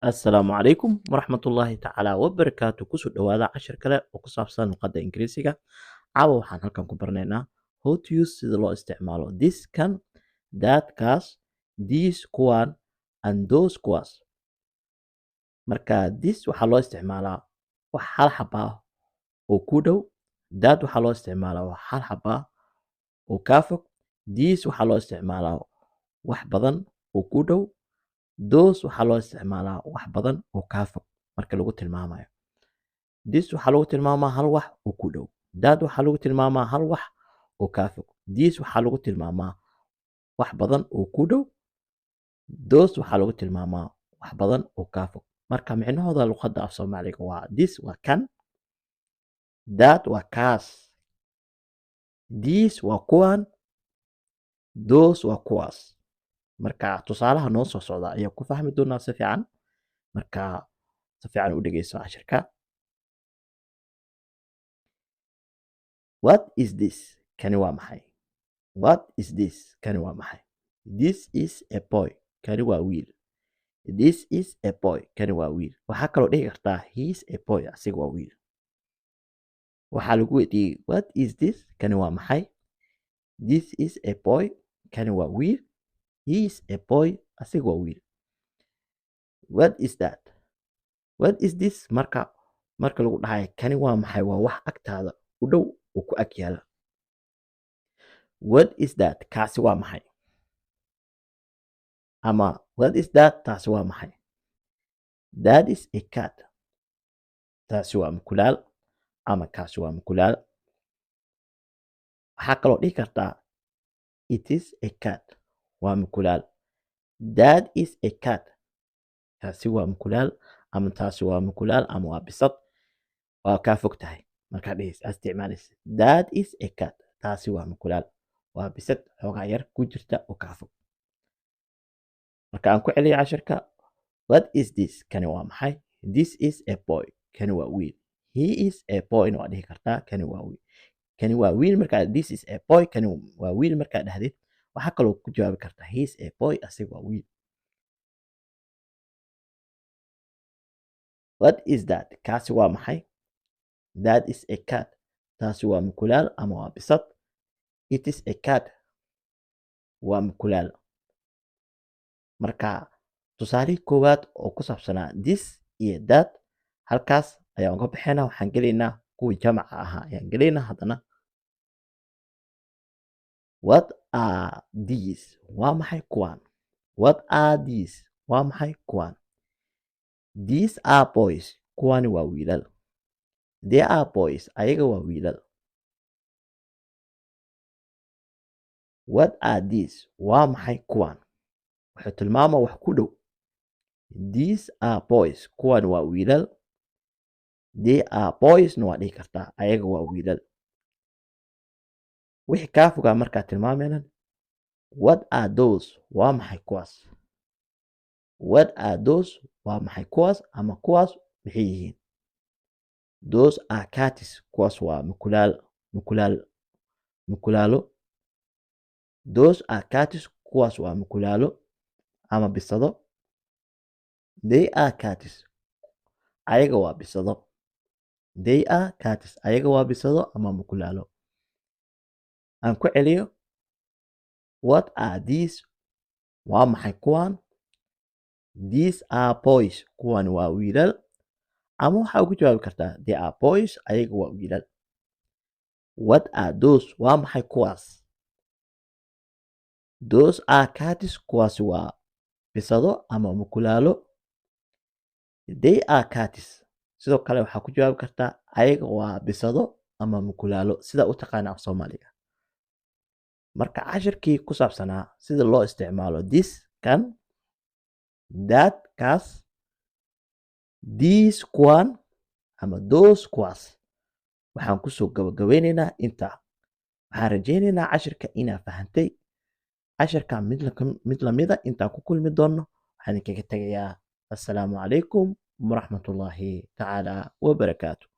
Assalaamu calaykum waraxmatullaahi tacaala wabarakaatu kusoo dhawaada cashir kale oo ku saabsan luqadda ingiriisiga caawa waxaan halkan ku baranaynaa how to use sida loo isticmaalo this kan that kaas these kuwan and those kuwaas marka this waxaa loo isticmaalaa wax hal xaba ah oo ku dhow that waxaa loo isticmaalaa wax hal xaba ah oo kaa fog these waxaa loo isticmaalaa wax badan oo ku dhow those waxaa loo isticmaalaa wax badan oo kaa fog marka lagu tilmaamayo this waxaa lagu tilmaamaa hal wax oo ku dhow that waxaa lagu tilmaamaa hal wax oo kaa fog this waxaa lagu tilmaamaa wax badan oo ku dhow those waxaa lagu tilmaamaa wax badan oo kaa fog marka micnahooda luqadda af soomaaliga waa this waa kan that waa kaas these waa kuwan those waa kuwaas marka tusaalaha noo soo socda ayaa ku fahmi doonaa si fiican marka si fiican u dhegeyso cashirka what is this kani waa maxay what is this kani waa maxay this is a boy kani waa wiil this is a boy kani waa wiil waxaa kaloo dhihi kartaa he is a boy asiga waa wiil waxaa lagu weydiiyey what is this kani waa maxay this is a boy kani waa wiil he is a boy asiga waa wiil what is that what is this marka lagu dhahayo kani waa maxay waa wax agtaada u dhow oo ku ag yaala what is that kaasi waa maxay ama what is that taasi waa maxay that is a cat taasi waa mukulaal ama kaasi waa mukulaal waxaa kaloo dhihi kartaa it is a cat waa mukulaal that is a cat taasi waa mukulaal ama taasi waa mukulaal ama waa bisad waa kaa fog tahay markaa dhehaysa isticmaalaysa that is a cat taasi waa mukulaal waa bisad xoogaa yar ku jirta oo kaa fog marka aan ku celiyo cashirka what is this kani waa maxay this is a boy kani waa wiil he is a boyna waa dhihi kartaa kani waa wiil markaa this is a boy kani waa wiil markaa dhahdid waxaa kaloo ku jawaabi kartaa he is a boy asiga waa wiil what is that kaasi waa maxay that is a cat taasi waa mukulaal ama waa bisad it is a cat waa mukulaal marka tusaalihii koowaad oo ku saabsanaa this iyo that halkaas ayaan uga baxaynaa waxaan gelaynaa kuwii jamaca ahaa ayaan gelaynaa haddana what are these waa maxay kuwan what are these waa maxay kuwan these are boys kuwani waa wiilal they are boys ayaga waa wiilal what are these waa maxay kuwan wuxuu tilmaamaa wax ku dhow these are boys kuwani waa wiilal they are boysna waa dhihi kartaa ayaga waa wiilal wixii kaa fogaa markaa tilmaamaynan what are those waa maxay kuwaas what are those waa maxay kuwaas ama kuwaas maxay yihiin those are cats kuwaas waa mukulaalo those are cats kuwaas waa mukulaalo ama bisado they are cats ayaga waa bisado they are cats ayaga waa bisado ama mukulaalo aan ku celiyo what are these waa maxay kuwan these are boys kuwan waa wiilal ama waxaa ugu jawaabi kartaa they are boys ayaga waa wiilal what are those waa maxay kuwaas those are cats kuwaasi waa bisado ama mukulaalo they are cats sidoo kale waxaa ku jawaabi kartaa ayaga waa bisado ama mukulaalo sida u taqaana af soomaaliga marka cashirkii ku saabsanaa sida loo isticmaalo this kan that kaas these kuwan ama those kuwaas waxaan kusoo gabagabeynaynaa intaa waxaan rajaynaynaa cashirka inaa fahantay cashirka mid lamida intaan ku kulmi doonno waxaan idinkaga tegayaa assalaamu calaykum waraxmatullaahi tacaala wabarakaatu